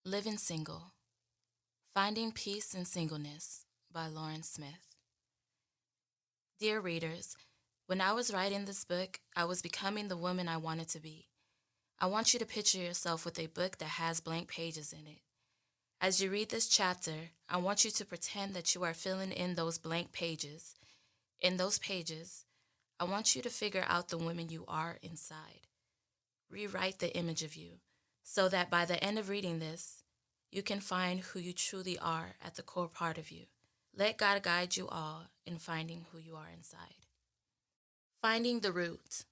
Living Single, Finding Peace in Singleness by Lauren Smith. Dear readers, when I was writing this book, I was becoming the woman I wanted to be. I want you to picture yourself with a book that has blank pages in it. As you read this chapter, I want you to pretend that you are filling in those blank pages. In those pages, I want you to figure out the woman you are inside. Rewrite the image of you so that by the end of reading this, you can find who you truly are at the core part of you. Let God guide you all in finding who you are inside. Finding the root.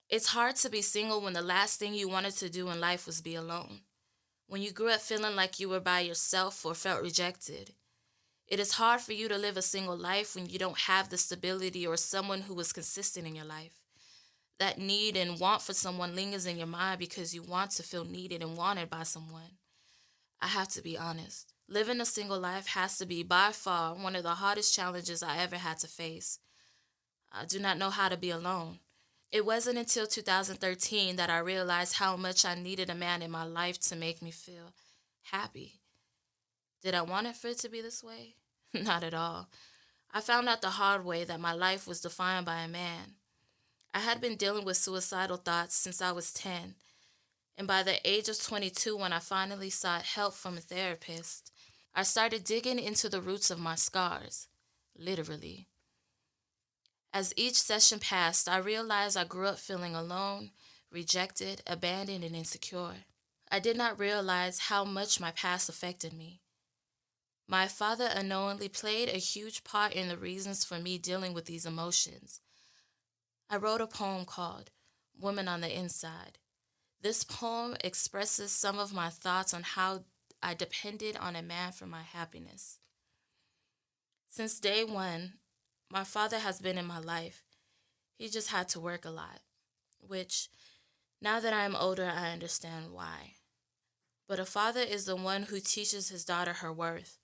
It's hard to be single when the last thing you wanted to do in life was be alone. When you grew up feeling like you were by yourself or felt rejected. It is hard for you to live a single life when you don't have the stability or someone who is consistent in your life. That need and want for someone lingers in your mind because you want to feel needed and wanted by someone. I have to be honest. Living a single life has to be by far one of the hardest challenges I ever had to face. I do not know how to be alone. It wasn't until 2013 that I realized how much I needed a man in my life to make me feel happy. Did I want it for it to be this way? Not at all. I found out the hard way that my life was defined by a man. I had been dealing with suicidal thoughts since I was 10, and by the age of 22, when I finally sought help from a therapist, I started digging into the roots of my scars, literally. As each session passed, I realized I grew up feeling alone, rejected, abandoned, and insecure. I did not realize how much my past affected me. My father unknowingly played a huge part in the reasons for me dealing with these emotions. I wrote a poem called Woman on the Inside. This poem expresses some of my thoughts on how I depended on a man for my happiness. Since day one, my father has been in my life. He just had to work a lot, which, now that I am older, I understand why. But a father is the one who teaches his daughter her worth.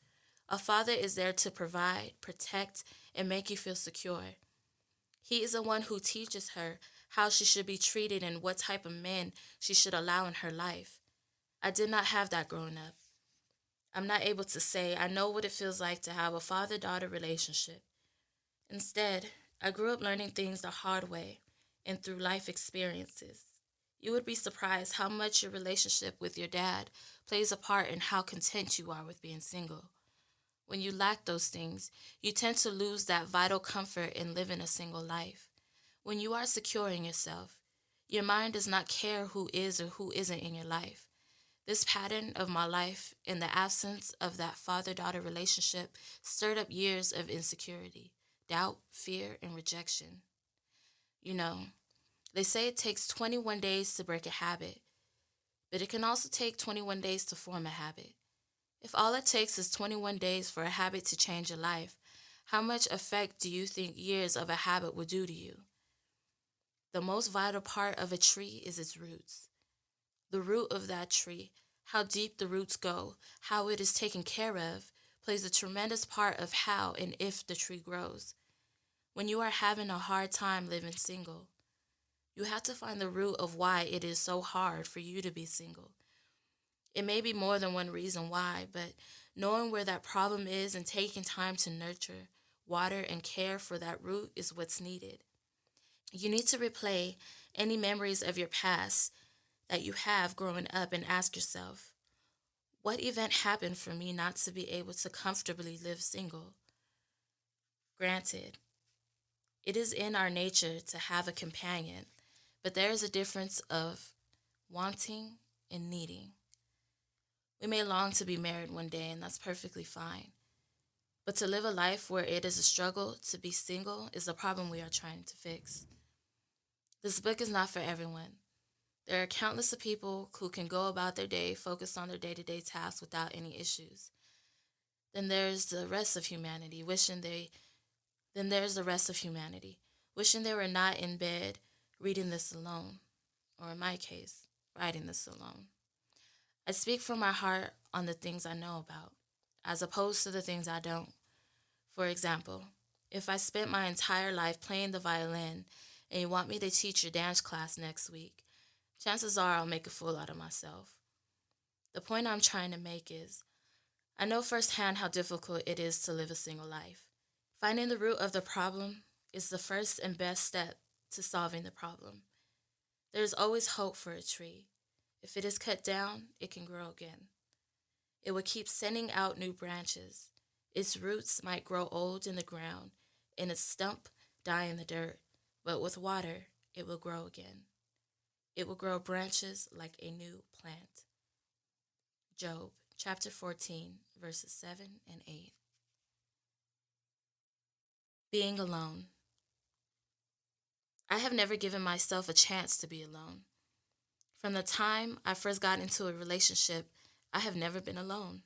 A father is there to provide, protect, and make you feel secure. He is the one who teaches her how she should be treated and what type of men she should allow in her life. I did not have that growing up. I'm not able to say I know what it feels like to have a father-daughter relationship. Instead, I grew up learning things the hard way and through life experiences. You would be surprised how much your relationship with your dad plays a part in how content you are with being single. When you lack those things, you tend to lose that vital comfort in living a single life. When you are secure in yourself, your mind does not care who is or who isn't in your life. This pattern of my life in the absence of that father-daughter relationship stirred up years of insecurity, doubt, fear, and rejection. You know, they say it takes 21 days to break a habit, but it can also take 21 days to form a habit. If all it takes is 21 days for a habit to change your life, how much effect do you think years of a habit will do to you? The most vital part of a tree is its roots. The root of that tree, how deep the roots go, how it is taken care of, plays a tremendous part of how and if the tree grows. When you are having a hard time living single, you have to find the root of why it is so hard for you to be single. It may be more than one reason why, but knowing where that problem is and taking time to nurture, water, and care for that root is what's needed. You need to replay any memories of your past that you have growing up and ask yourself, what event happened for me not to be able to comfortably live single? Granted, it is in our nature to have a companion, but there is a difference of wanting and needing. We may long to be married one day, and that's perfectly fine. But to live a life where it is a struggle to be single is the problem we are trying to fix. This book is not for everyone. There are countless of people who can go about their day focused on their day-to-day tasks without any issues. Then there's the rest of humanity wishing they were not in bed reading this alone, or in my case, writing this alone. I speak from my heart on the things I know about, as opposed to the things I don't. For example, if I spent my entire life playing the violin and you want me to teach your dance class next week, chances are I'll make a fool out of myself. The point I'm trying to make is I know firsthand how difficult it is to live a single life. Finding the root of the problem is the first and best step to solving the problem. There is always hope for a tree. If it is cut down, it can grow again. It will keep sending out new branches. Its roots might grow old in the ground and its stump die in the dirt, but with water, it will grow again. It will grow branches like a new plant. Job chapter 14, verses 7 and 8. Being alone. I have never given myself a chance to be alone. From the time I first got into a relationship, I have never been alone.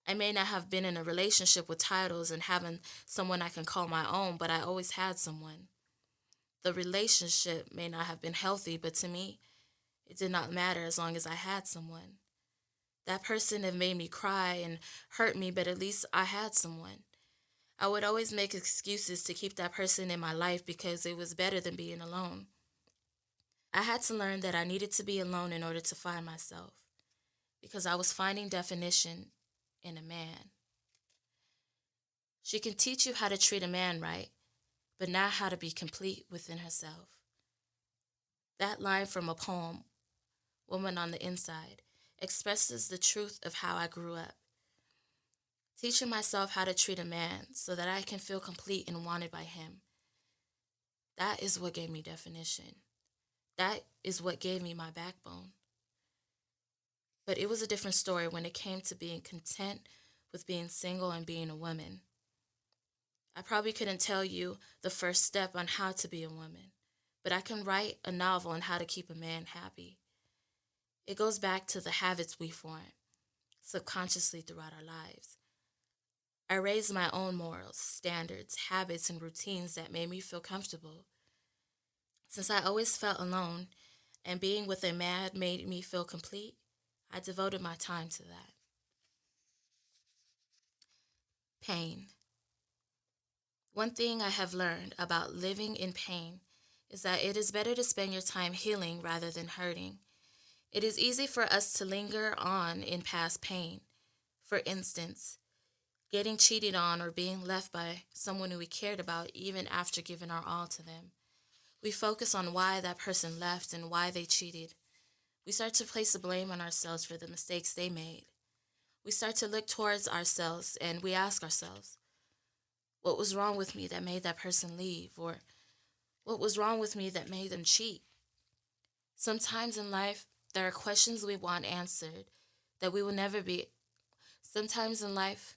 I may not have been in a relationship with titles and having someone I can call my own, but I always had someone. The relationship may not have been healthy, but to me, it did not matter as long as I had someone. That person had made me cry and hurt me, but at least I had someone. I would always make excuses to keep that person in my life because it was better than being alone. I had to learn that I needed to be alone in order to find myself, because I was finding definition in a man. She can teach you how to treat a man right, but not how to be complete within herself. That line from a poem, Woman on the Inside, expresses the truth of how I grew up. Teaching myself how to treat a man so that I can feel complete and wanted by him. That is what gave me definition. That is what gave me my backbone. But it was a different story when it came to being content with being single and being a woman. I probably couldn't tell you the first step on how to be a woman, but I can write a novel on how to keep a man happy. It goes back to the habits we form subconsciously throughout our lives. I raised my own morals, standards, habits, and routines that made me feel comfortable. Since I always felt alone and being with a man made me feel complete, I devoted my time to that. Pain. One thing I have learned about living in pain is that it is better to spend your time healing rather than hurting. It is easy for us to linger on in past pain. For instance, getting cheated on or being left by someone who we cared about even after giving our all to them. We focus on why that person left and why they cheated. We start to place the blame on ourselves for the mistakes they made. We start to look towards ourselves and we ask ourselves, what was wrong with me that made that person leave? Or what was wrong with me that made them cheat? Sometimes in life, there are questions we want answered that we will never be. Sometimes in life,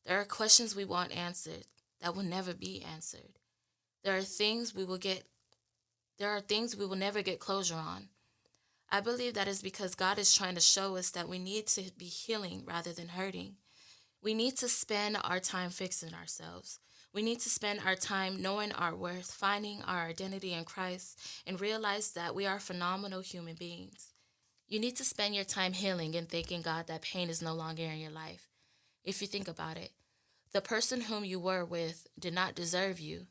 there are questions we want answered that will never be answered. There are things we will never get closure on. I believe that is because God is trying to show us that we need to be healing rather than hurting. We need to spend our time fixing ourselves. We need to spend our time knowing our worth, finding our identity in Christ, and realize that we are phenomenal human beings. You need to spend your time healing and thanking God that pain is no longer in your life. If you think about it, the person whom you were with did not deserve you,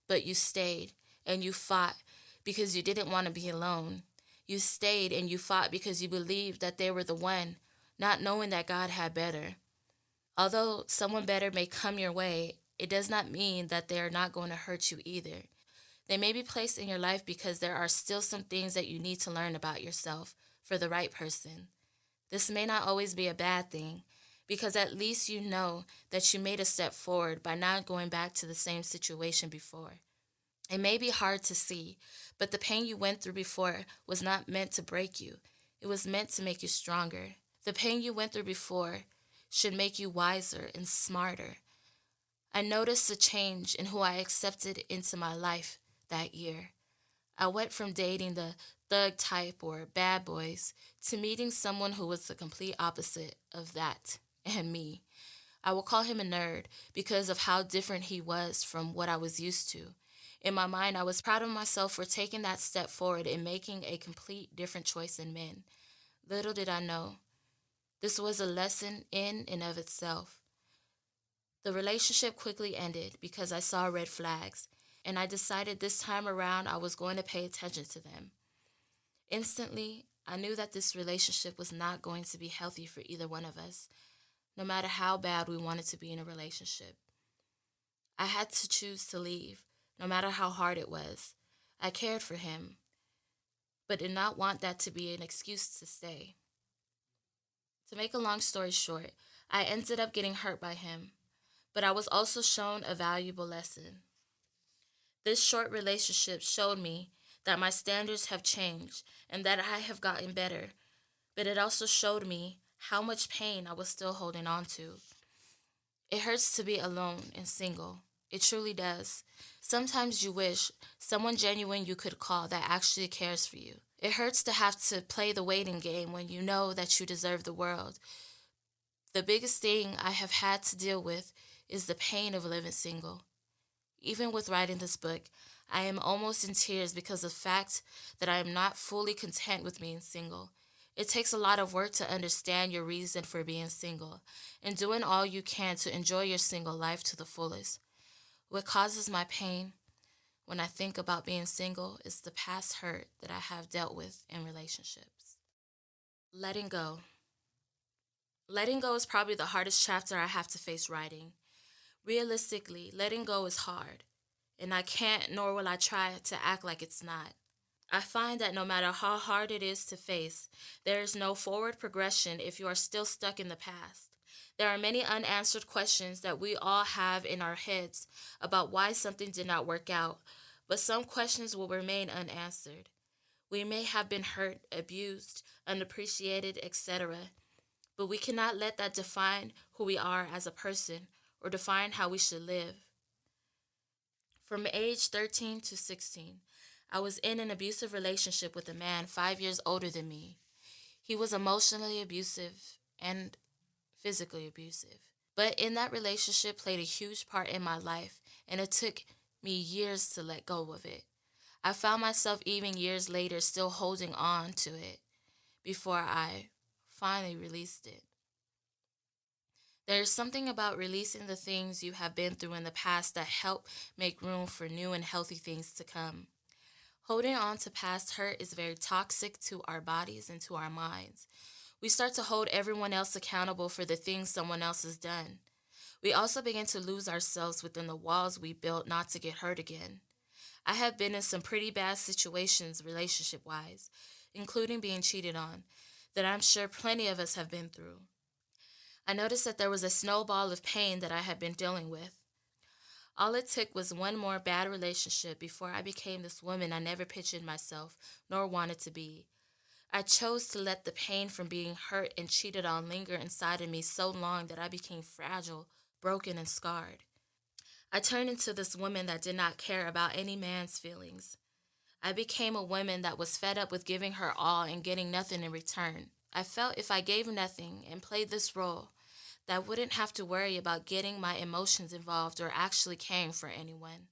but you stayed and you fought because you didn't want to be alone. You stayed and you fought because you believed that they were the one, not knowing that God had better. Although someone better may come your way, it does not mean that they are not going to hurt you either. They may be placed in your life because there are still some things that you need to learn about yourself for the right person. This may not always be a bad thing, because at least you know that you made a step forward by not going back to the same situation before. It may be hard to see, but the pain you went through before was not meant to break you. It was meant to make you stronger. The pain you went through before should make you wiser and smarter. I noticed a change in who I accepted into my life that year. I went from dating the thug type or bad boys to meeting someone who was the complete opposite of that and me. I will call him a nerd because of how different he was from what I was used to. In my mind, I was proud of myself for taking that step forward and making a complete different choice in men. Little did I know, this was a lesson in and of itself. The relationship quickly ended because I saw red flags, and I decided this time around I was going to pay attention to them. Instantly, I knew that this relationship was not going to be healthy for either one of us, no matter how bad we wanted to be in a relationship. I had to choose to leave, no matter how hard it was. I cared for him, but did not want that to be an excuse to stay. To make a long story short, I ended up getting hurt by him, but I was also shown a valuable lesson. This short relationship showed me that my standards have changed and that I have gotten better, but it also showed me how much pain I was still holding on to. It hurts to be alone and single. It truly does. Sometimes you wish someone genuine you could call that actually cares for you. It hurts to have to play the waiting game when you know that you deserve the world. The biggest thing I have had to deal with is the pain of living single. Even with writing this book, I am almost in tears because of the fact that I am not fully content with being single. It takes a lot of work to understand your reason for being single and doing all you can to enjoy your single life to the fullest. What causes my pain when I think about being single is the past hurt that I have dealt with in relationships. Letting go. Letting go is probably the hardest chapter I have to face writing. Realistically, letting go is hard, and I can't nor will I try to act like it's not. I find that no matter how hard it is to face, there is no forward progression if you are still stuck in the past. There are many unanswered questions that we all have in our heads about why something did not work out, but some questions will remain unanswered. We may have been hurt, abused, unappreciated, etc., but we cannot let that define who we are as a person or define how we should live. From age 13 to 16, I was in an abusive relationship with a man 5 years older than me. He was emotionally abusive and physically abusive. But in that relationship played a huge part in my life, and it took me years to let go of it. I found myself even years later still holding on to it before I finally released it. There is something about releasing the things you have been through in the past that help make room for new and healthy things to come. Holding on to past hurt is very toxic to our bodies and to our minds. We start to hold everyone else accountable for the things someone else has done. We also begin to lose ourselves within the walls we built not to get hurt again. I have been in some pretty bad situations relationship-wise, including being cheated on, that I'm sure plenty of us have been through. I noticed that there was a snowball of pain that I had been dealing with. All it took was one more bad relationship before I became this woman I never pictured myself nor wanted to be. I chose to let the pain from being hurt and cheated on linger inside of me so long that I became fragile, broken, and scarred. I turned into this woman that did not care about any man's feelings. I became a woman that was fed up with giving her all and getting nothing in return. I felt if I gave nothing and played this role, that I wouldn't have to worry about getting my emotions involved or actually caring for anyone.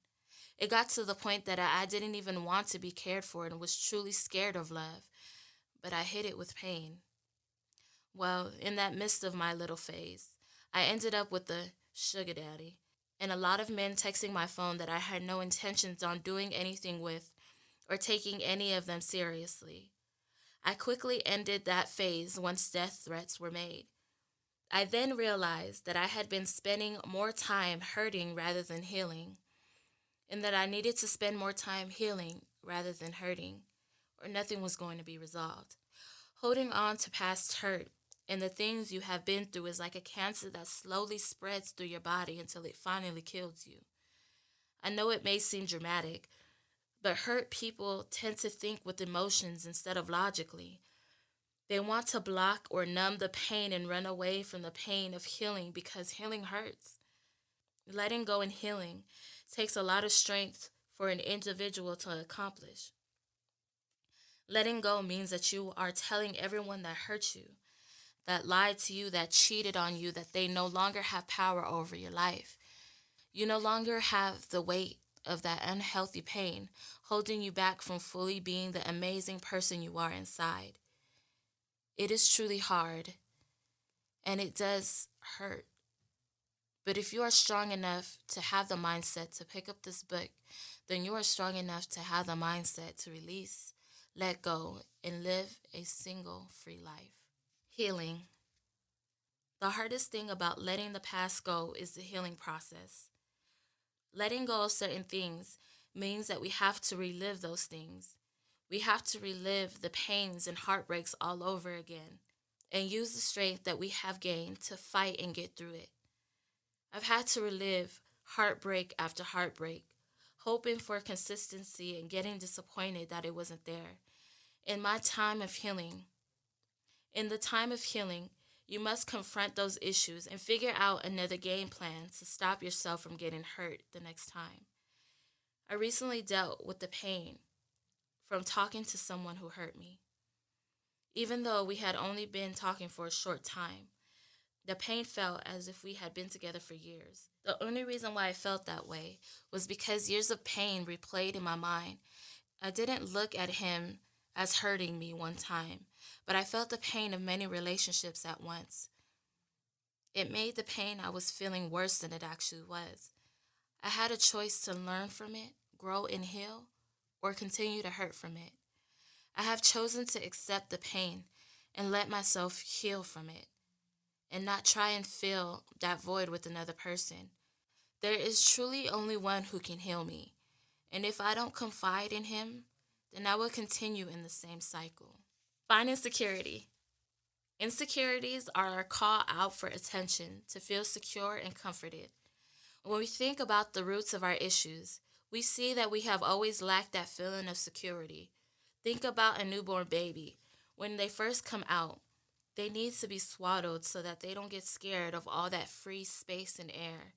It got to the point that I didn't even want to be cared for and was truly scared of love, but I hid it with pain. Well, in that midst of my little phase, I ended up with a sugar daddy and a lot of men texting my phone that I had no intentions on doing anything with or taking any of them seriously. I quickly ended that phase once death threats were made. I then realized that I had been spending more time hurting rather than healing, and that I needed to spend more time healing rather than hurting, or nothing was going to be resolved. Holding on to past hurt and the things you have been through is like a cancer that slowly spreads through your body until it finally kills you. I know it may seem dramatic, but hurt people tend to think with emotions instead of logically. They want to block or numb the pain and run away from the pain of healing because healing hurts. Letting go and healing takes a lot of strength for an individual to accomplish. Letting go means that you are telling everyone that hurt you, that lied to you, that cheated on you, that they no longer have power over your life. You no longer have the weight of that unhealthy pain holding you back from fully being the amazing person you are inside. It is truly hard, and it does hurt. But if you are strong enough to have the mindset to pick up this book, then you are strong enough to have the mindset to release, let go, and live a single, free life. Healing. The hardest thing about letting the past go is the healing process. Letting go of certain things means that we have to relive those things. We have to relive the pains and heartbreaks all over again and use the strength that we have gained to fight and get through it. I've had to relive heartbreak after heartbreak, hoping for consistency and getting disappointed that it wasn't there. In my time of healing, in the time of healing, you must confront those issues and figure out another game plan to stop yourself from getting hurt the next time. I recently dealt with the pain from talking to someone who hurt me. Even though we had only been talking for a short time, the pain felt as if we had been together for years. The only reason why I felt that way was because years of pain replayed in my mind. I didn't look at him as hurting me one time, but I felt the pain of many relationships at once. It made the pain I was feeling worse than it actually was. I had a choice to learn from it, grow and heal, or continue to hurt from it. I have chosen to accept the pain and let myself heal from it, and not try and fill that void with another person. There is truly only one who can heal me, and if I don't confide in him, then I will continue in the same cycle. Finding security. Insecurities are our call out for attention to feel secure and comforted. When we think about the roots of our issues, we see that we have always lacked that feeling of security. Think about a newborn baby. When they first come out, they need to be swaddled so that they don't get scared of all that free space and air.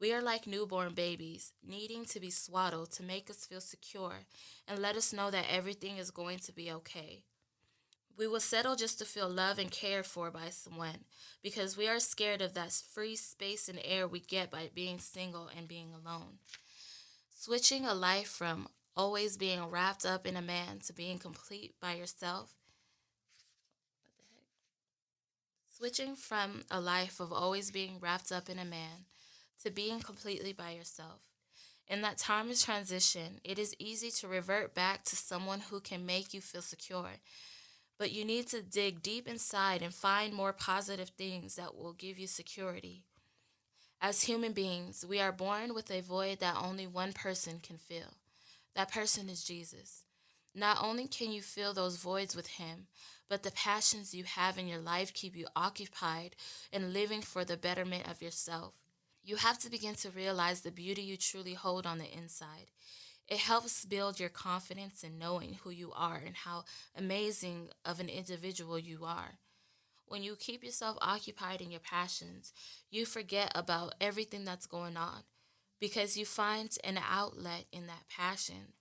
We are like newborn babies, needing to be swaddled to make us feel secure and let us know that everything is going to be okay. We will settle just to feel loved and cared for by someone because we are scared of that free space and air we get by being single and being alone. Switching a life from always being wrapped up in a man to being complete by yourself. Switching from a life of always being wrapped up in a man to being completely by yourself. In that time of transition, it is easy to revert back to someone who can make you feel secure. But you need to dig deep inside and find more positive things that will give you security. As human beings, we are born with a void that only one person can fill. That person is Jesus. Not only can you fill those voids with him, but the passions you have in your life keep you occupied and living for the betterment of yourself. You have to begin to realize the beauty you truly hold on the inside. It helps build your confidence in knowing who you are and how amazing of an individual you are. When you keep yourself occupied in your passions, you forget about everything that's going on because you find an outlet in that passion.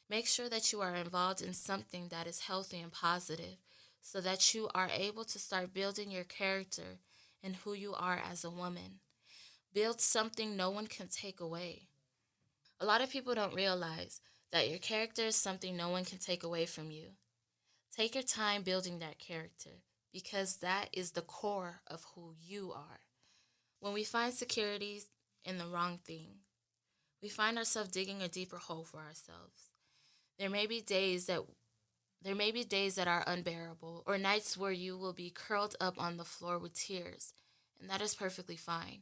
Make sure that you are involved in something that is healthy and positive so that you are able to start building your character and who you are as a woman. Build something no one can take away. A lot of people don't realize that your character is something no one can take away from you. Take your time building that character because that is the core of who you are. When we find security in the wrong thing, we find ourselves digging a deeper hole for ourselves. There may be days that are unbearable or nights where you will be curled up on the floor with tears, and that is perfectly fine.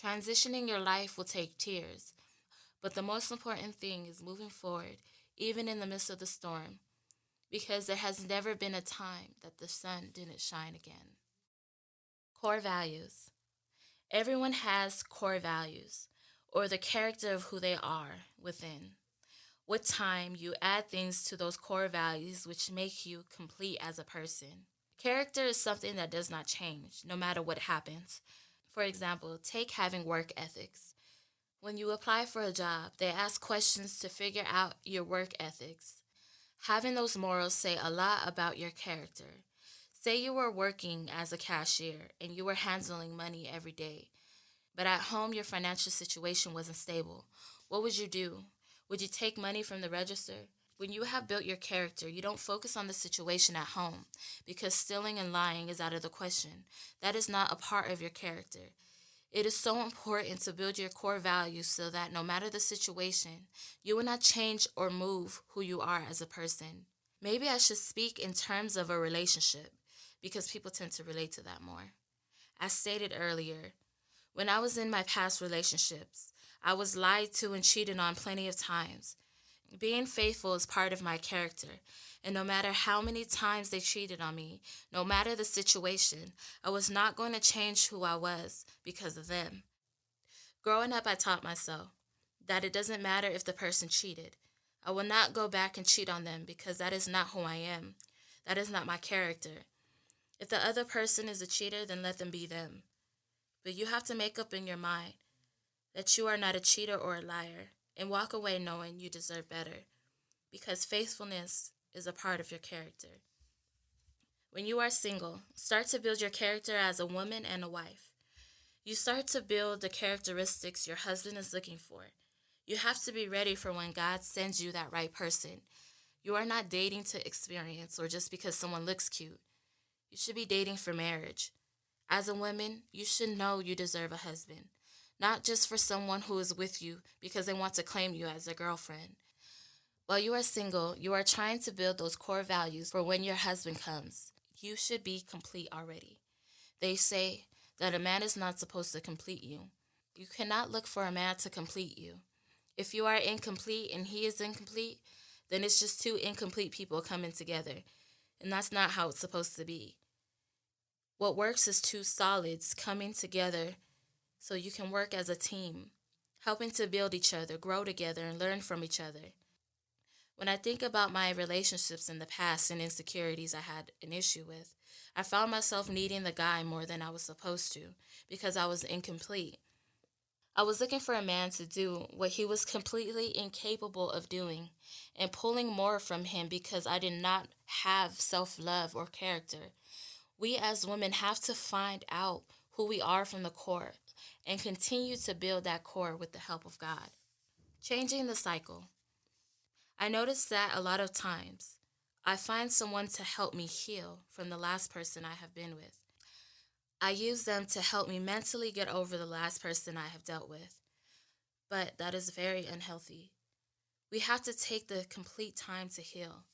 Transitioning your life will take tears, but the most important thing is moving forward, even in the midst of the storm, because there has never been a time that the sun didn't shine again. Core values. Everyone has core values, or the character of who they are within. With time, you add things to those core values which make you complete as a person. Character is something that does not change, no matter what happens. For example, take having work ethics. When you apply for a job, they ask questions to figure out your work ethics. Having those morals say a lot about your character. Say you were working as a cashier and you were handling money every day, but at home your financial situation wasn't stable. What would you do? Would you take money from the register? When you have built your character, you don't focus on the situation at home because stealing and lying is out of the question. That is not a part of your character. It is so important to build your core values so that no matter the situation, you will not change or move who you are as a person. Maybe I should speak in terms of a relationship because people tend to relate to that more. As stated earlier, when I was in my past relationships, I was lied to and cheated on plenty of times. Being faithful is part of my character, and no matter how many times they cheated on me, no matter the situation, I was not going to change who I was because of them. Growing up, I taught myself that it doesn't matter if the person cheated. I will not go back and cheat on them because that is not who I am. That is not my character. If the other person is a cheater, then let them be them. But you have to make up in your mind that you are not a cheater or a liar and walk away knowing you deserve better because faithfulness is a part of your character. When you are single, start to build your character as a woman and a wife. You start to build the characteristics your husband is looking for. You have to be ready for when God sends you that right person. You are not dating to experience or just because someone looks cute. You should be dating for marriage. As a woman, you should know you deserve a husband, not just for someone who is with you because they want to claim you as a girlfriend. While you are single, you are trying to build those core values for when your husband comes. You should be complete already. They say that a man is not supposed to complete you. You cannot look for a man to complete you. If you are incomplete and he is incomplete, then it's just two incomplete people coming together. And that's not how it's supposed to be. What works is two solids coming together so you can work as a team, helping to build each other, grow together, and learn from each other. When I think about my relationships in the past and insecurities I had an issue with, I found myself needing the guy more than I was supposed to because I was incomplete. I was looking for a man to do what he was completely incapable of doing and pulling more from him because I did not have self-love or character. We as women have to find out who we are from the core and continue to build that core with the help of God. Changing the cycle. I noticed that a lot of times I find someone to help me heal from the last person I have been with. I use them to help me mentally get over the last person I have dealt with. But that is very unhealthy. We have to take the complete time to heal,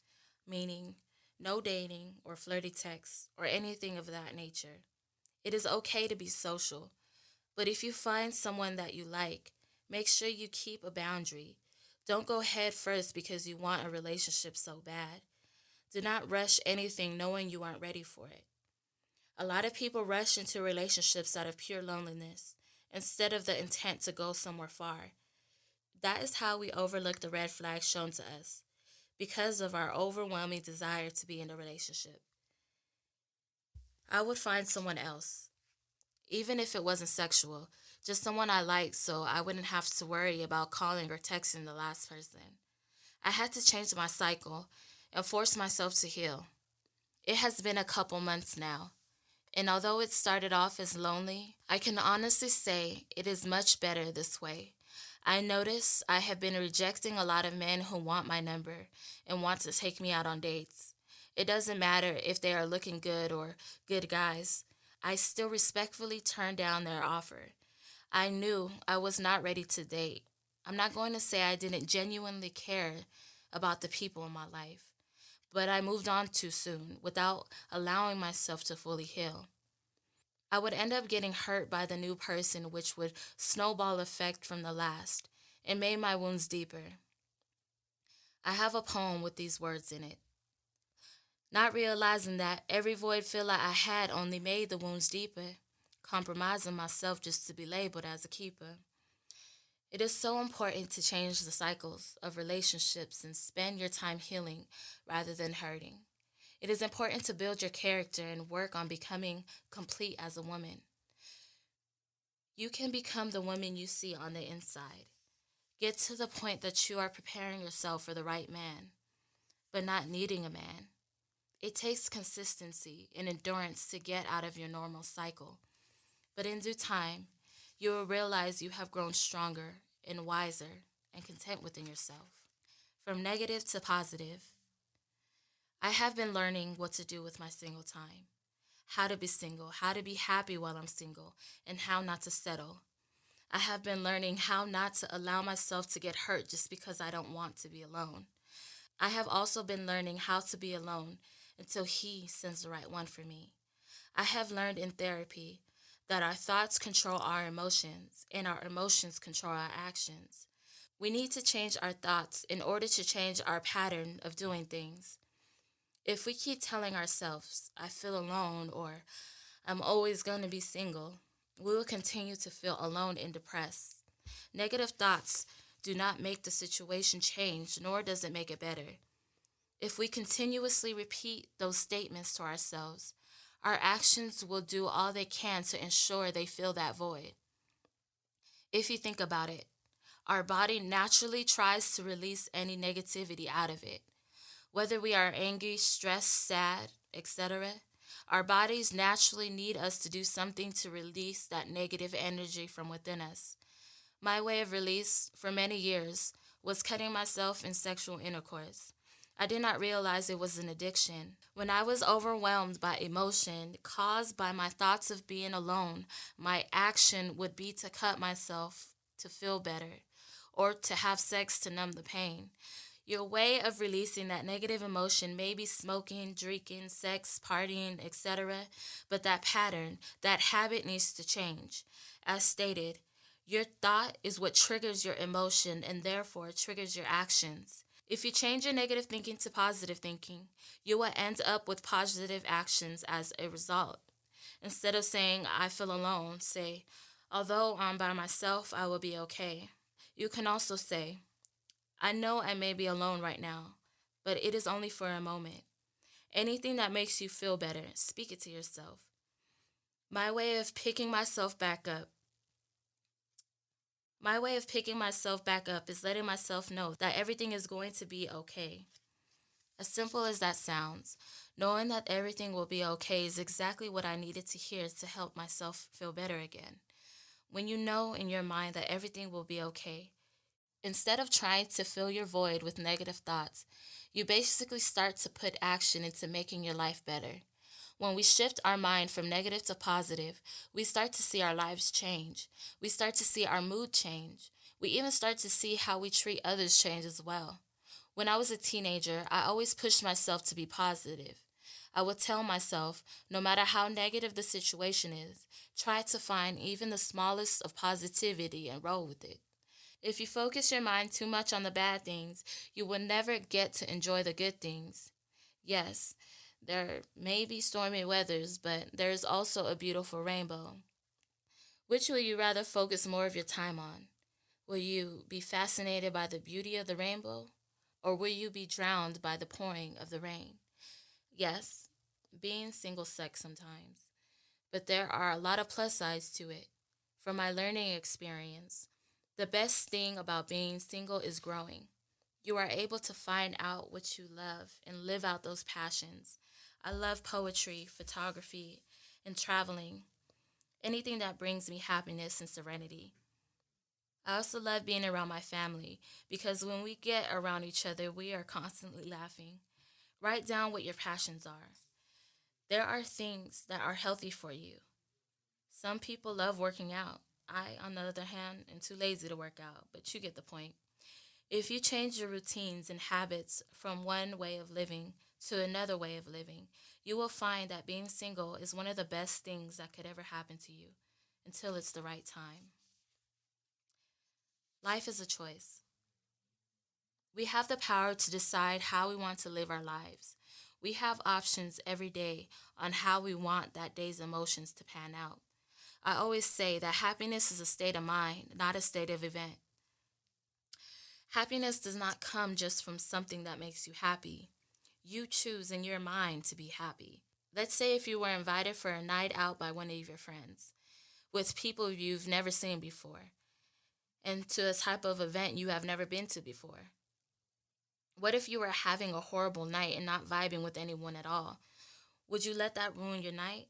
meaning no dating or flirty texts or anything of that nature. It is okay to be social, but if you find someone that you like, make sure you keep a boundary. Don't go head first because you want a relationship so bad. Do not rush anything knowing you aren't ready for it. A lot of people rush into relationships out of pure loneliness instead of the intent to go somewhere far. That is how we overlook the red flags shown to us because of our overwhelming desire to be in a relationship. I would find someone else, even if it wasn't sexual, just someone I liked so I wouldn't have to worry about calling or texting the last person. I had to change my cycle and force myself to heal. It has been a couple months now, and although it started off as lonely, I can honestly say it is much better this way. I notice I have been rejecting a lot of men who want my number and want to take me out on dates. It doesn't matter if they are looking good or good guys. I still respectfully turned down their offer. I knew I was not ready to date. I'm not going to say I didn't genuinely care about the people in my life, but I moved on too soon without allowing myself to fully heal. I would end up getting hurt by the new person, which would snowball effect from the last and made my wounds deeper. I have a poem with these words in it. Not realizing that every void filler I had only made the wounds deeper, compromising myself just to be labeled as a keeper. It is so important to change the cycles of relationships and spend your time healing rather than hurting. It is important to build your character and work on becoming complete as a woman. You can become the woman you see on the inside. Get to the point that you are preparing yourself for the right man, but not needing a man. It takes consistency and endurance to get out of your normal cycle. But in due time, you will realize you have grown stronger and wiser and content within yourself. From negative to positive, I have been learning what to do with my single time, how to be single, how to be happy while I'm single, and how not to settle. I have been learning how not to allow myself to get hurt just because I don't want to be alone. I have also been learning how to be alone until He sends the right one for me. I have learned in therapy that our thoughts control our emotions and our emotions control our actions. We need to change our thoughts in order to change our pattern of doing things. If we keep telling ourselves, I feel alone or I'm always going to be single, we will continue to feel alone and depressed. Negative thoughts do not make the situation change, nor does it make it better. If we continuously repeat those statements to ourselves, our actions will do all they can to ensure they fill that void. If you think about it, our body naturally tries to release any negativity out of it. Whether we are angry, stressed, sad, etc., our bodies naturally need us to do something to release that negative energy from within us. My way of release for many years was cutting myself in sexual intercourse. I did not realize it was an addiction. When I was overwhelmed by emotion caused by my thoughts of being alone, my action would be to cut myself to feel better or to have sex to numb the pain. Your way of releasing that negative emotion may be smoking, drinking, sex, partying, etc., but that pattern, that habit needs to change. As stated, your thought is what triggers your emotion and therefore triggers your actions. If you change your negative thinking to positive thinking, you will end up with positive actions as a result. Instead of saying, I feel alone, say, although I'm by myself, I will be okay. You can also say, I know I may be alone right now, but it is only for a moment. Anything that makes you feel better, speak it to yourself. My way of picking myself back up is letting myself know that everything is going to be okay. As simple as that sounds, knowing that everything will be okay is exactly what I needed to hear to help myself feel better again. When you know in your mind that everything will be okay, instead of trying to fill your void with negative thoughts, you basically start to put action into making your life better. When we shift our mind from negative to positive, we start to see our lives change. We start to see our mood change. We even start to see how we treat others change as well. When I was a teenager, I always pushed myself to be positive. I would tell myself, no matter how negative the situation is, try to find even the smallest of positivity and roll with it. If you focus your mind too much on the bad things, you will never get to enjoy the good things. Yes, there may be stormy weathers, but there is also a beautiful rainbow. Which will you rather focus more of your time on? Will you be fascinated by the beauty of the rainbow? Or will you be drowned by the pouring of the rain? Yes, being single sucks sometimes, but there are a lot of plus sides to it. From my learning experience, the best thing about being single is growing. You are able to find out what you love and live out those passions. I love poetry, photography, and traveling, anything that brings me happiness and serenity. I also love being around my family because when we get around each other, we are constantly laughing. Write down what your passions are. There are things that are healthy for you. Some people love working out. I, on the other hand, am too lazy to work out, but you get the point. If you change your routines and habits from one way of living to another way of living, you will find that being single is one of the best things that could ever happen to you until it's the right time. Life is a choice. We have the power to decide how we want to live our lives. We have options every day on how we want that day's emotions to pan out. I always say that happiness is a state of mind, not a state of event. Happiness does not come just from something that makes you happy. You choose in your mind to be happy. Let's say if you were invited for a night out by one of your friends with people you've never seen before and to a type of event you have never been to before. What if you were having a horrible night and not vibing with anyone at all? Would you let that ruin your night?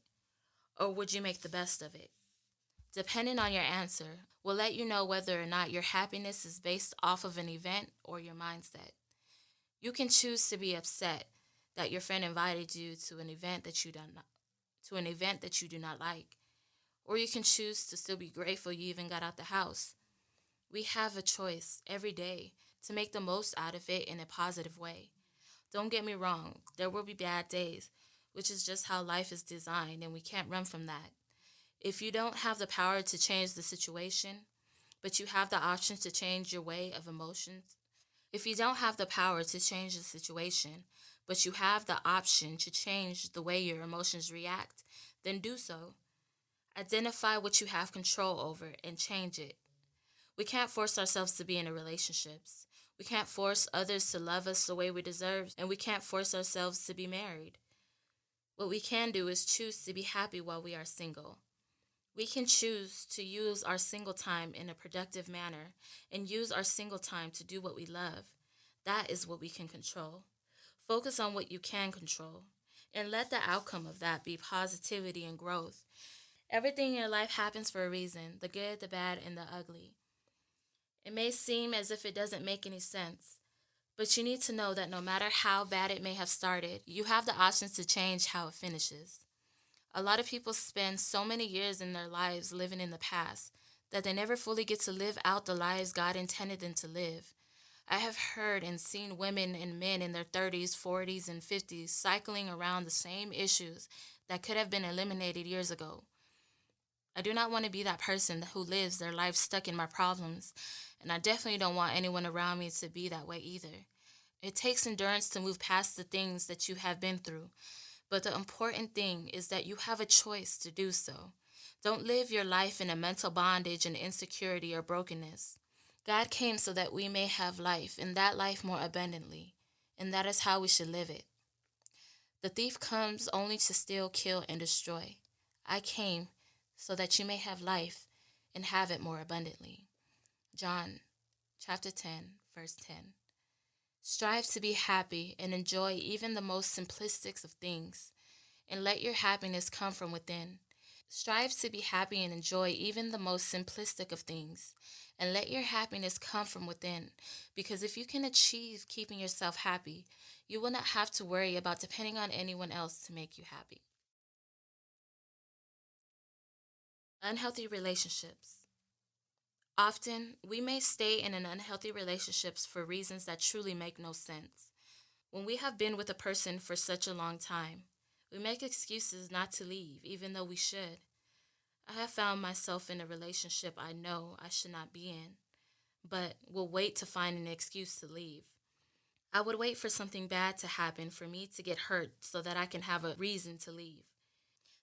Or would you make the best of it? Depending on your answer, will let you know whether or not your happiness is based off of an event or your mindset. You can choose to be upset that your friend invited you to an event that you do not like, or you can choose to still be grateful you even got out the house. We have a choice every day to make the most out of it in a positive way. Don't get me wrong, there will be bad days, which is just how life is designed, and we can't run from that. If you don't have the power to change the situation, but you have the option to change your way of emotions, if you don't have the power to change the situation, but you have the option to change the way your emotions react, then do so. Identify what you have control over and change it. We can't force ourselves to be in a relationships. We can't force others to love us the way we deserve, and we can't force ourselves to be married. What we can do is choose to be happy while we are single. We can choose to use our single time in a productive manner and use our single time to do what we love. That is what we can control. Focus on what you can control and let the outcome of that be positivity and growth. Everything in your life happens for a reason, the good, the bad, and the ugly. It may seem as if it doesn't make any sense, but you need to know that no matter how bad it may have started, you have the options to change how it finishes. A lot of people spend so many years in their lives living in the past that they never fully get to live out the lives God intended them to live. I have heard and seen women and men in their 30s, 40s, and 50s cycling around the same issues that could have been eliminated years ago. I do not want to be that person who lives their life stuck in my problems, and I definitely don't want anyone around me to be that way either. It takes endurance to move past the things that you have been through, but the important thing is that you have a choice to do so. Don't live your life in a mental bondage and insecurity or brokenness. God came so that we may have life, and that life more abundantly, and that is how we should live it. The thief comes only to steal, kill, and destroy. I came so that you may have life and have it more abundantly. John chapter 10, verse 10. Strive to be happy and enjoy even the most simplistic of things, and let your happiness come from within. Strive to be happy and enjoy even the most simplistic of things, and let your happiness come from within, because if you can achieve keeping yourself happy, you will not have to worry about depending on anyone else to make you happy. Unhealthy relationships. Often, we may stay in an unhealthy relationships for reasons that truly make no sense. When we have been with a person for such a long time, we make excuses not to leave, even though we should. I have found myself in a relationship I know I should not be in, but will wait to find an excuse to leave. I would wait for something bad to happen for me to get hurt so that I can have a reason to leave.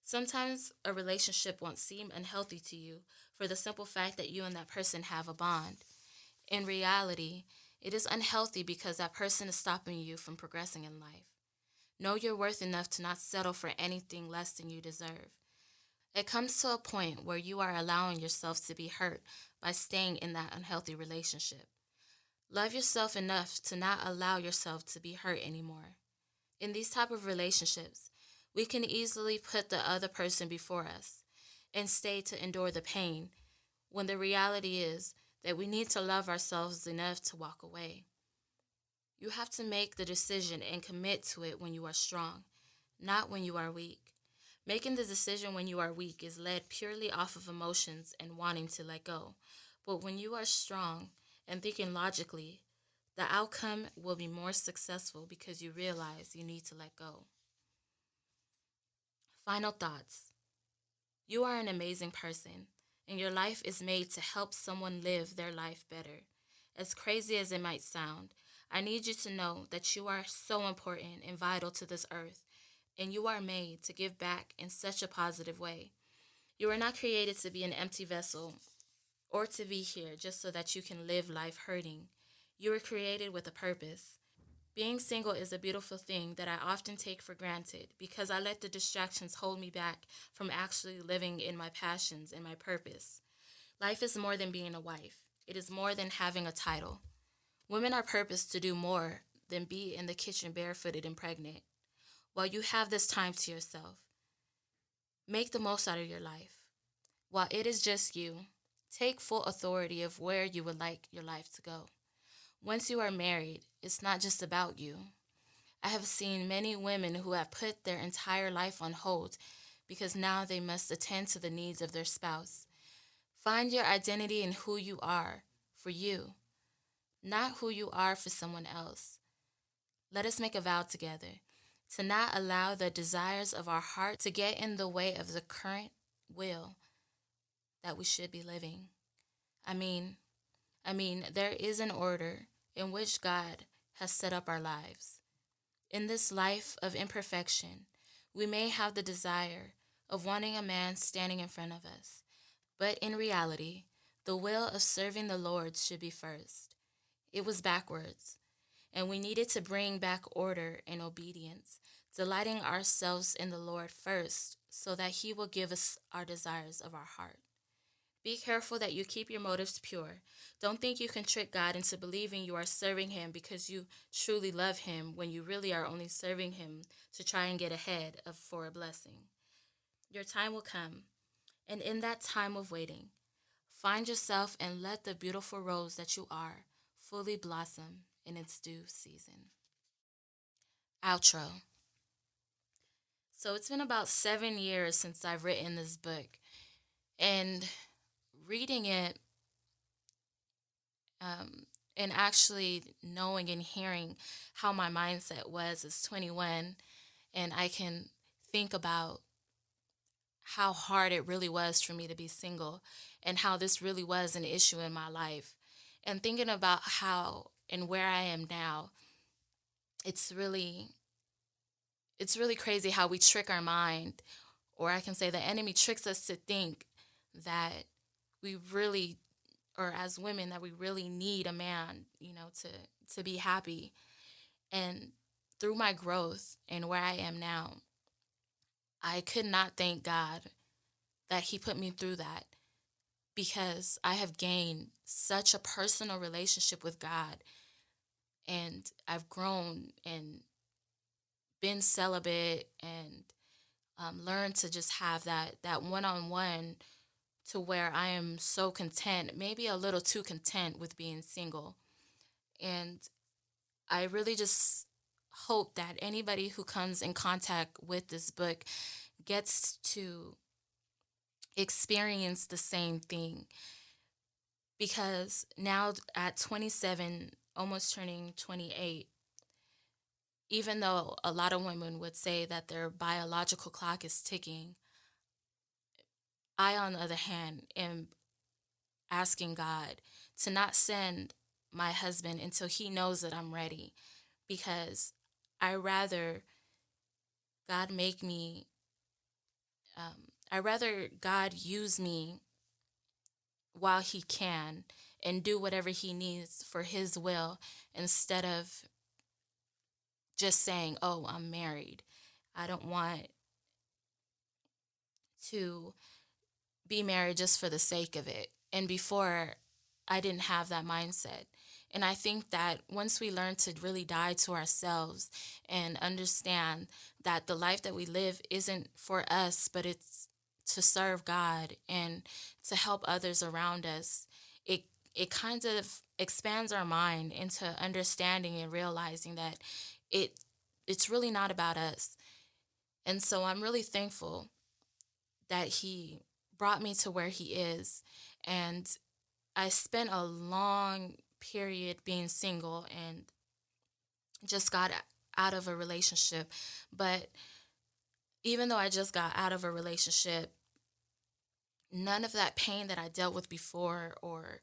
Sometimes a relationship won't seem unhealthy to you for the simple fact that you and that person have a bond. In reality, it is unhealthy because that person is stopping you from progressing in life. Know your worth enough to not settle for anything less than you deserve. It comes to a point where you are allowing yourself to be hurt by staying in that unhealthy relationship. Love yourself enough to not allow yourself to be hurt anymore. In these type of relationships, we can easily put the other person before us and stay to endure the pain, when the reality is that we need to love ourselves enough to walk away. You have to make the decision and commit to it when you are strong, not when you are weak. Making the decision when you are weak is led purely off of emotions and wanting to let go. But when you are strong and thinking logically, the outcome will be more successful because you realize you need to let go. Final thoughts. You are an amazing person, and your life is made to help someone live their life better. As crazy as it might sound, I need you to know that you are so important and vital to this earth, and you are made to give back in such a positive way. You are not created to be an empty vessel or to be here just so that you can live life hurting. You were created with a purpose. Being single is a beautiful thing that I often take for granted because I let the distractions hold me back from actually living in my passions and my purpose. Life is more than being a wife. It is more than having a title. Women are purposed to do more than be in the kitchen barefooted and pregnant. While you have this time to yourself, make the most out of your life. While it is just you, take full authority of where you would like your life to go. Once you are married, it's not just about you. I have seen many women who have put their entire life on hold because now they must attend to the needs of their spouse. Find your identity in who you are for you, not who you are for someone else. Let us make a vow together to not allow the desires of our heart to get in the way of the current will that we should be living. I mean, there is an order in which God has set up our lives. In this life of imperfection, we may have the desire of wanting a man standing in front of us, but in reality, the will of serving the Lord should be first. It was backwards, and we needed to bring back order and obedience, delighting ourselves in the Lord first, so that He will give us our desires of our heart. Be careful that you keep your motives pure. Don't think you can trick God into believing you are serving Him because you truly love Him when you really are only serving Him to try and get ahead of for a blessing. Your time will come, and in that time of waiting, find yourself and let the beautiful rose that you are fully blossom in its due season. Outro. So it's been about 7 years since I've written this book, and reading it um, and actually knowing and hearing how my mindset was as 21, and I can think about how hard it really was for me to be single and how this really was an issue in my life, and thinking about how and where I am now. It's really it's really crazy how we trick our mind, or I can say the enemy tricks us to think that we really, or as women, that we really need a man, to be happy. And through my growth and where I am now, I could not thank God that He put me through that, because I have gained such a personal relationship with God, and I've grown and been celibate, and learned to just have that one-on-one, to where I am so content, maybe a little too content with being single. And I really just hope that anybody who comes in contact with this book gets to experience the same thing. Because now at 27, almost turning 28, even though a lot of women would say that their biological clock is ticking, I, on the other hand, am asking God to not send my husband until He knows that I'm ready, because I rather God make me, I rather God use me while He can and do whatever He needs for His will, instead of just saying, oh, I'm married. I don't want to be married just for the sake of it. And before, I didn't have that mindset. And I think that once we learn to really die to ourselves and understand that the life that we live isn't for us, but it's to serve God and to help others around us, it it kind of expands our mind into understanding and realizing that it it's really not about us. And so I'm really thankful that He brought me to where He is. And I spent a long period being single and just got out of a relationship. But even though I just got out of a relationship, none of that pain that I dealt with before, or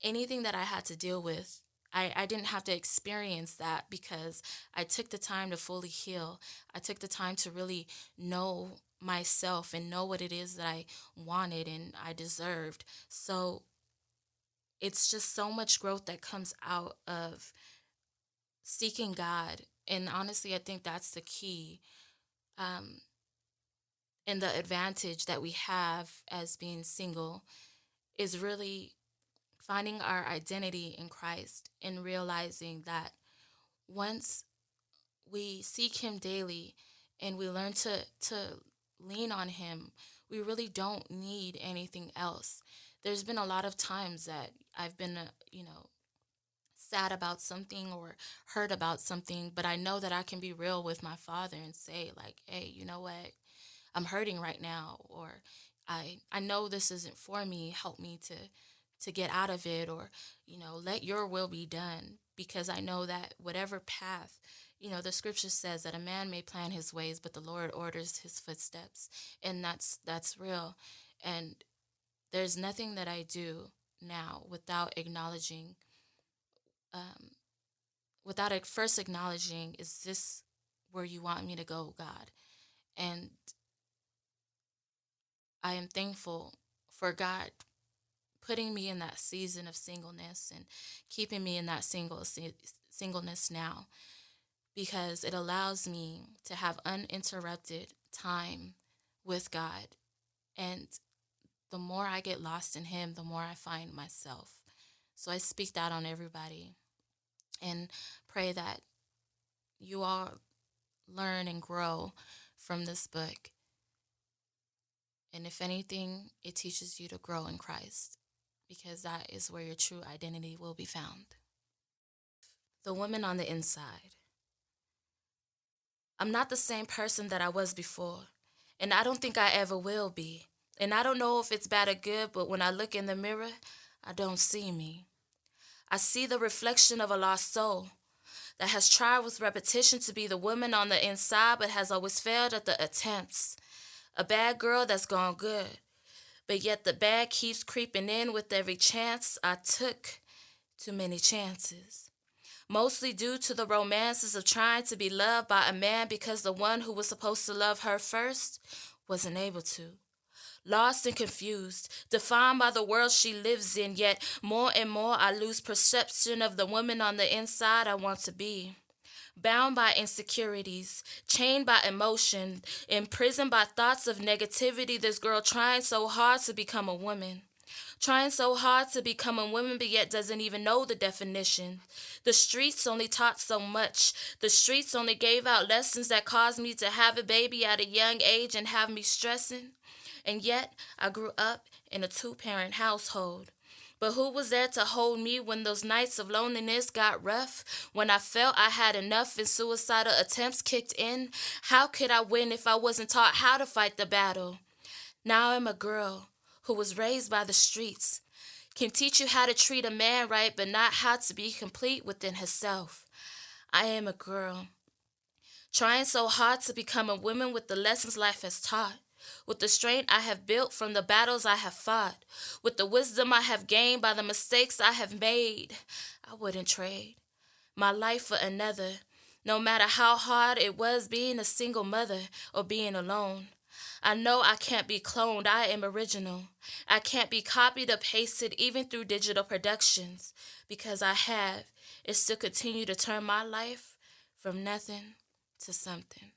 anything that I had to deal with, I didn't have to experience that, because I took the time to fully heal. I took the time to really know myself and know what it is that I wanted and I deserved. So it's just so much growth that comes out of seeking God. And honestly, I think that's the key, um, and the advantage that we have as being single, is really finding our identity in Christ and realizing that once we seek Him daily and we learn to lean on Him, we really don't need anything else. There's been a lot of times that I've been, sad about something or hurt about something, but I know that I can be real with my Father and say, like, hey, you know what? I'm hurting right now, or I know this isn't for me. Help me to get out of it, or let your will be done. because I know that whatever path, the scripture says that a man may plan his ways, but the Lord orders his footsteps. And that's real. And there's nothing that I do now um, without first acknowledging, is this where you want me to go, God? And I am thankful for God putting me in that season of singleness and keeping me in that singleness now, because it allows me to have uninterrupted time with God. And the more I get lost in Him, the more I find myself. So I speak that on everybody and pray that you all learn and grow from this book. And if anything, it teaches you to grow in Christ, because that is where your true identity will be found. The woman on the inside. I'm not the same person that I was before, and I don't think I ever will be. And I don't know if it's bad or good, but when I look in the mirror, I don't see me. I see the reflection of a lost soul that has tried with repetition to be the woman on the inside, but has always failed at the attempts. A bad girl that's gone good, but yet the bad keeps creeping in with every chance. I took too many chances, mostly due to the romances of trying to be loved by a man because the one who was supposed to love her first wasn't able to. Lost and confused, defined by the world she lives in, yet more and more I lose perception of the woman on the inside I want to be. Bound by insecurities, chained by emotion, imprisoned by thoughts of negativity, this girl trying so hard to become a woman. Trying so hard to become a woman, but yet doesn't even know the definition. The streets only taught so much. The streets only gave out lessons that caused me to have a baby at a young age and have me stressing. And yet, I grew up in a two-parent household. But who was there to hold me when those nights of loneliness got rough? When I felt I had enough and suicidal attempts kicked in? How could I win if I wasn't taught how to fight the battle? Now I'm a girl who was raised by the streets, can teach you how to treat a man right, but not how to be complete within herself. I am a girl trying so hard to become a woman with the lessons life has taught, with the strength I have built from the battles I have fought, with the wisdom I have gained by the mistakes I have made. I wouldn't trade my life for another, no matter how hard it was being a single mother or being alone. I know I can't be cloned. I am original. I can't be copied or pasted even through digital productions, because I have is to continue to turn my life from nothing to something.